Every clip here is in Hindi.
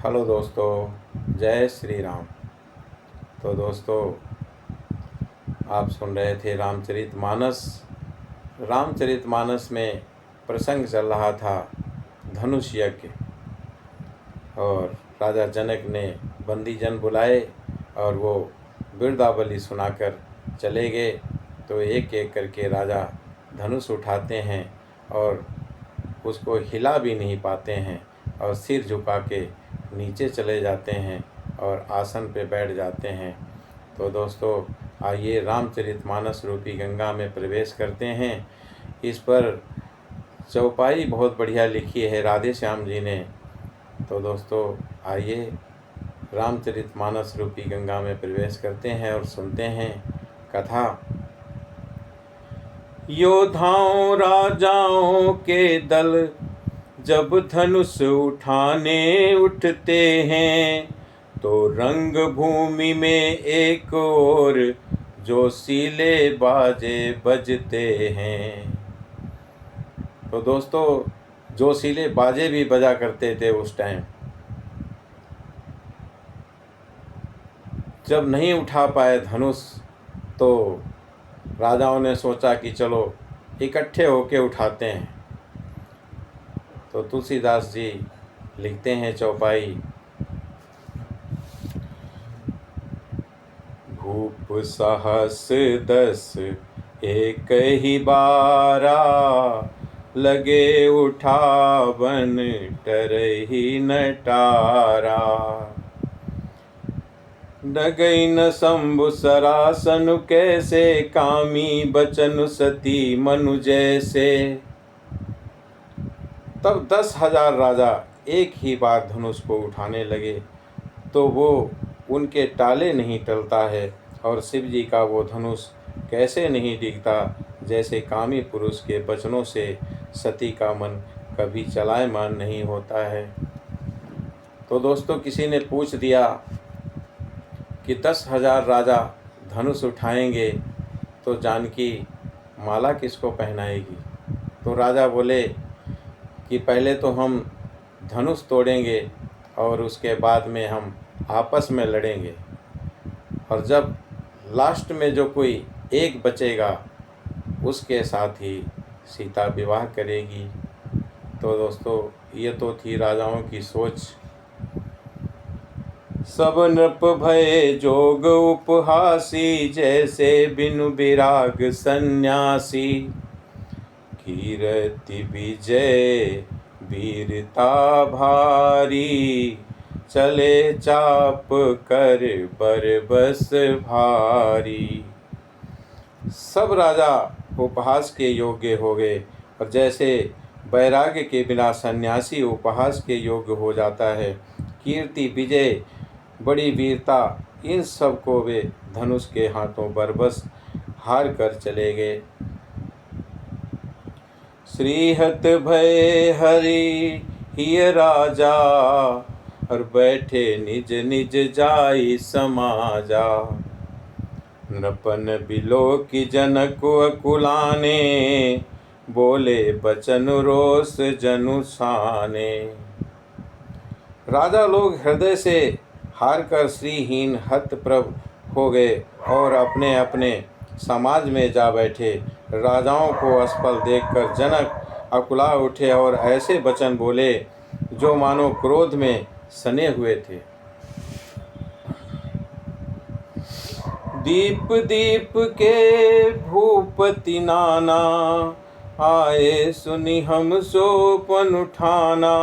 हेलो दोस्तों, जय श्री राम। तो दोस्तों, आप सुन रहे थे रामचरितमानस। रामचरितमानस में प्रसंग चल रहा था धनुष यज्ञ, और राजा जनक ने बंदीजन बुलाए और वो बिरदावली सुनाकर चले गए। तो एक एक करके राजा धनुष उठाते हैं और उसको हिला भी नहीं पाते हैं और सिर झुका के नीचे चले जाते हैं और आसन पे बैठ जाते हैं। तो दोस्तों, आइए रामचरितमानस रूपी गंगा में प्रवेश करते हैं। इस पर चौपाई बहुत बढ़िया लिखी है राधे श्याम जी ने। तो दोस्तों, आइए रामचरितमानस रूपी गंगा में प्रवेश करते हैं और सुनते हैं कथा। योद्धाओं राजाओं के दल जब धनुष उठाने उठते हैं, तो रंग भूमि में एक और जोशीले बाजे बजते हैं। तो दोस्तों, जोशीले बाजे भी बजा करते थे उस टाइम। जब नहीं उठा पाए धनुष, तो राजाओं ने सोचा कि चलो इकट्ठे होके उठाते हैं। तो तुलसीदास जी लिखते हैं चौपाई। भूप सहस 10 एक ही बारा, लगे उठावन टरहि नटारा। डगई न शंभु सरासन कैसे, कामी बचन सती मनु जैसे। तब 10,000 राजा एक ही बार धनुष को उठाने लगे, तो वो उनके टाले नहीं टलता है और शिव जी का वो धनुष कैसे नहीं डिगता, जैसे कामी पुरुष के बचनों से सती का मन कभी चलायमान नहीं होता है। तो दोस्तों, किसी ने पूछ दिया कि 10,000 राजा धनुष उठाएंगे तो जानकी माला किसको पहनाएगी। तो राजा बोले कि पहले तो हम धनुष तोड़ेंगे और उसके बाद में हम आपस में लड़ेंगे, और जब लास्ट में जो कोई एक बचेगा उसके साथ ही सीता विवाह करेगी। तो दोस्तों, ये तो थी राजाओं की सोच। सब नृप भये जोग उपहासी, जैसे बिनु विराग सन्यासी। कीरति विजय वीरता भारी, चले चाप कर बरबस भारी। सब राजा उपहास के योग्य हो गए, और जैसे वैराग्य के बिना सन्यासी उपहास के योग्य हो जाता है, कीर्ति विजय बड़ी वीरता, इन सब को वे धनुष के हाथों बरबस हार कर चले गए। श्रीहत भय हरि हिय राजा, और बैठे निज निज जाई समाजा। नृपन बिलो की जनक अकुलाने, बोले बचन रोष जनु साने। राजा लोग हृदय से हार कर श्रीहीन हतप्रभ हो गए और अपने अपने समाज में जा बैठे। राजाओं को असफल देखकर जनक अकुला उठे और ऐसे वचन बोले जो मानो क्रोध में सने हुए थे। दीप दीप के भूपति नाना, आए सुनि हम सोपन उठाना।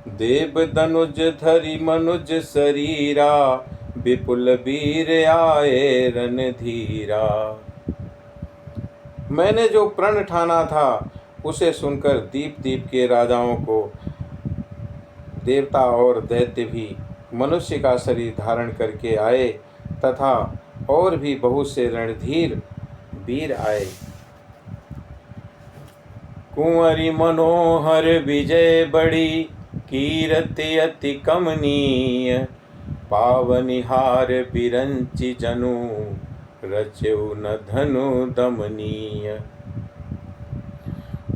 देव दनुज धरि मनुज शरीरा, विपुल वीर आए रणधीरा। मैंने जो प्रण ठाना था उसे सुनकर दीप दीप के राजाओं को देवता और दैत्य भी मनुष्य का शरीर धारण करके आए, तथा और भी बहुत से रणधीर वीर आए। कुंवरी मनोहर विजय बड़ी, कीरति अति कमनीय। पावनिहार बिरंचि जनु, रचेउ न धनु दमनीय।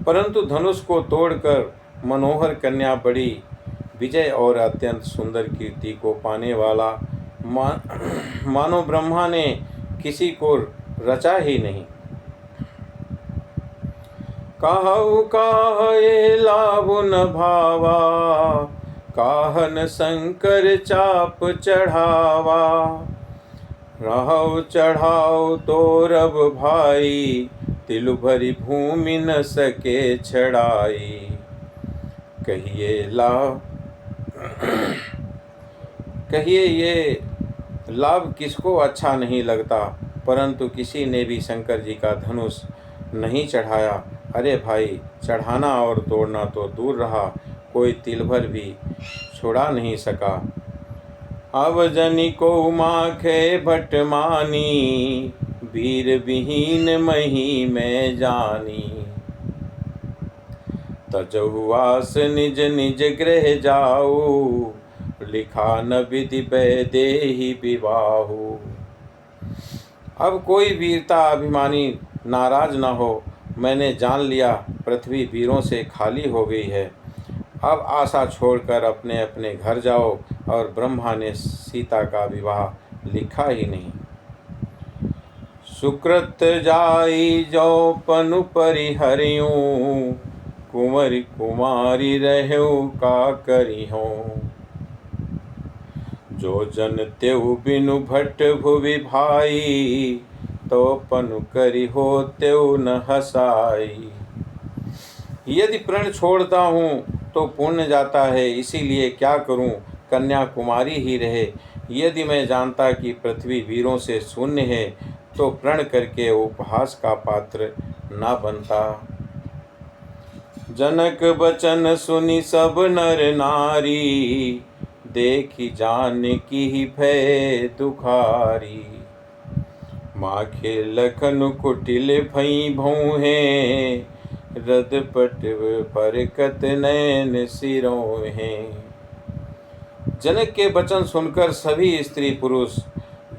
परंतु धनुष को तोड़कर मनोहर कन्या बड़ी विजय और अत्यंत सुंदर कीर्ति को पाने वाला मानो ब्रह्मा ने किसी को रचा ही नहीं। कहु काहे लाभु न भावा, काहन शंकर चाप चढ़ावा। रहु चढ़ाओ तो रब भाई, तिल भरी भूमि न सके छड़ाई। कहिए ये लाभ किसको अच्छा नहीं लगता, परंतु किसी ने भी शंकर जी का धनुष नहीं चढ़ाया। अरे भाई, चढ़ाना और तोड़ना तो दूर रहा, कोई तिल भर भी छुड़ा नहीं सका। अब जनि को माखे भट मानी, वीर विहीन मही में जानी। तजहुआस निज निज गृह जाऊ, लिखा न विधि वैदेही विवाहु। अब कोई वीरता अभिमानी नाराज न हो, मैंने जान लिया पृथ्वी वीरों से खाली हो गई है। अब आशा छोड़कर अपने अपने घर जाओ। और ब्रह्मा ने सीता का विवाह लिखा ही नहीं। सुकृत जाई जो पनु परिहरियों, कुंवरी कुमारी रहो का करिहो। जो जन तेउ बिनु भट्ट भुवि भाई, तो पनु करी हो तेउ न हसाई। यदि प्रण छोड़ता हूँ तो पुण्य जाता है, इसीलिए क्या करूँ, कन्या कुमारी ही रहे। यदि मैं जानता कि पृथ्वी वीरों से शून्य है, तो प्रण करके उपहास का पात्र ना बनता। जनक बचन सुनि सब नर नारी, देखी जानकी ही भय दुखारी। माखे लखन कुटिल भई भौहें, रदपट फरकत नैन सिरोहें। जनक के वचन सुनकर सभी स्त्री पुरुष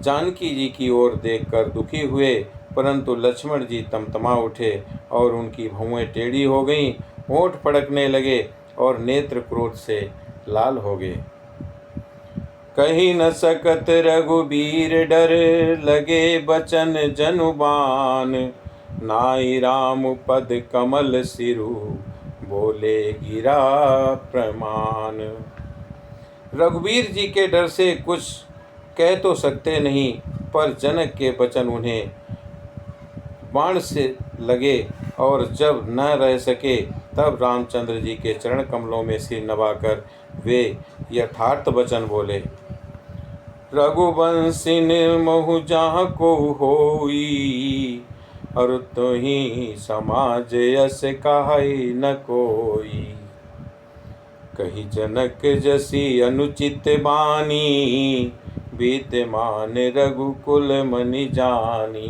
जानकी जी की ओर देखकर दुखी हुए, परंतु लक्ष्मण जी तमतमा उठे और उनकी भौहें टेढ़ी हो गईं, होंठ फड़कने लगे और नेत्र क्रोध से लाल हो गए। कही न सकत रघुबीर डर, लगे बचन जनुबान। नाई राम पद कमल सिरु, बोले गिरा प्रमाण। रघुवीर जी के डर से कुछ कह तो सकते नहीं, पर जनक के वचन उन्हें बाण से लगे और जब न रह सके, तब रामचंद्र जी के चरण कमलों में सिर नवाकर वे यथार्थ वचन बोले। रघुवंशिन महु जहाँ को होई, और तुहि समाज यस कहई न कोई। कही जनक जसी अनुचित बानी, विद्यमान रघुकुल मनि जानी।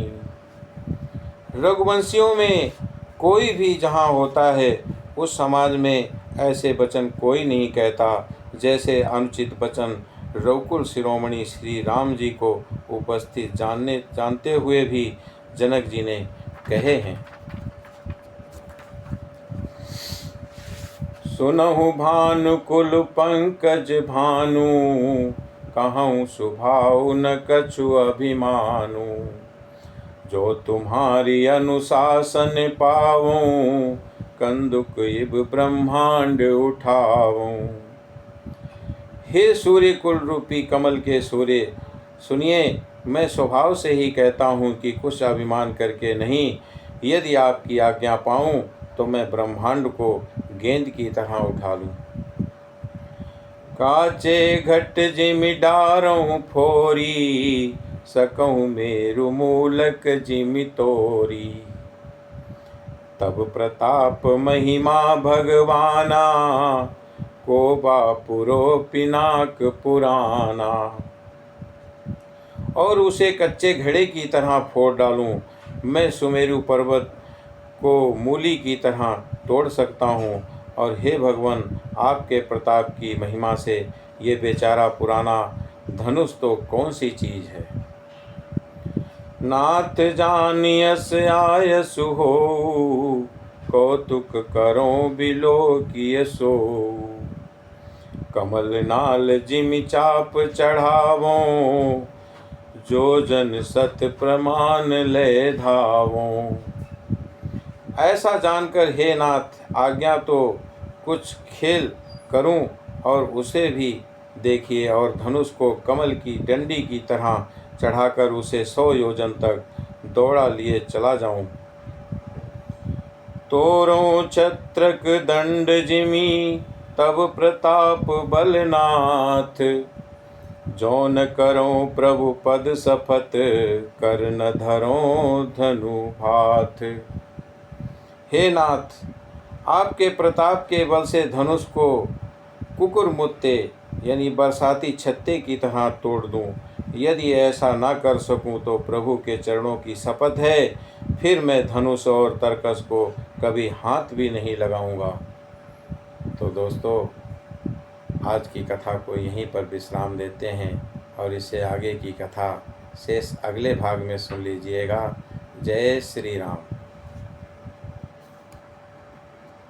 रघुवंशियों में कोई भी जहाँ होता है, उस समाज में ऐसे वचन कोई नहीं कहता, जैसे अनुचित वचन रघुकुल शिरोमणि श्री राम जी को उपस्थित जानते हुए भी जनक जी ने कहे हैं। सुनहु भानुकुल पंकज भानु, कहूँ सुभाव न कछु अभिमानु। जो तुम्हारी अनुशासन पावूं, कंदुक इब ब्रह्मांड उठावूं। हे सूर्य कुल रूपी कमल के सूर्य, सुनिए, मैं स्वभाव से ही कहता हूँ कि कुछ अभिमान करके नहीं। यदि आपकी आज्ञा पाऊँ तो मैं ब्रह्मांड को गेंद की तरह उठा लूँ। काचे घट जिमि डारहूँ फोरी, सकहूँ मेरु मूलक जिमि तोरी। तब प्रताप महिमा भगवाना, को बापुरो पिनाक पुराना। और उसे कच्चे घड़े की तरह फोड़ डालूं। मैं सुमेरु पर्वत को मूली की तरह तोड़ सकता हूँ। और हे भगवान, आपके प्रताप की महिमा से ये बेचारा पुराना धनुष तो कौन सी चीज़ है। नाथ जानियस आयसु हो, कौतुक करो बिलो किय सो। कमल नाल जिमि चाप चढ़ावो, जो जन सत प्रमाण ले धावो। ऐसा जानकर हे नाथ आज्ञा तो कुछ खेल करूं और उसे भी देखिए, और धनुष को कमल की डंडी की तरह चढ़ाकर उसे 100 योजन तक दौड़ा लिए चला जाऊं। तोरों छत्रक दंड जिमि तब प्रताप बलनाथ, जो न करो प्रभु पद सफत कर न धरो धनु भाथ। हे नाथ, आपके प्रताप के बल से धनुष को कुकुरमुत्ते यानी बरसाती छत्ते की तरह तोड़ दूं। यदि ऐसा ना कर सकूं तो प्रभु के चरणों की शपथ है, फिर मैं धनुष और तरकस को कभी हाथ भी नहीं लगाऊंगा। तो दोस्तों, आज की कथा को यहीं पर विश्राम देते हैं और इससे आगे की कथा शेष अगले भाग में सुन लीजिएगा। जय श्री राम।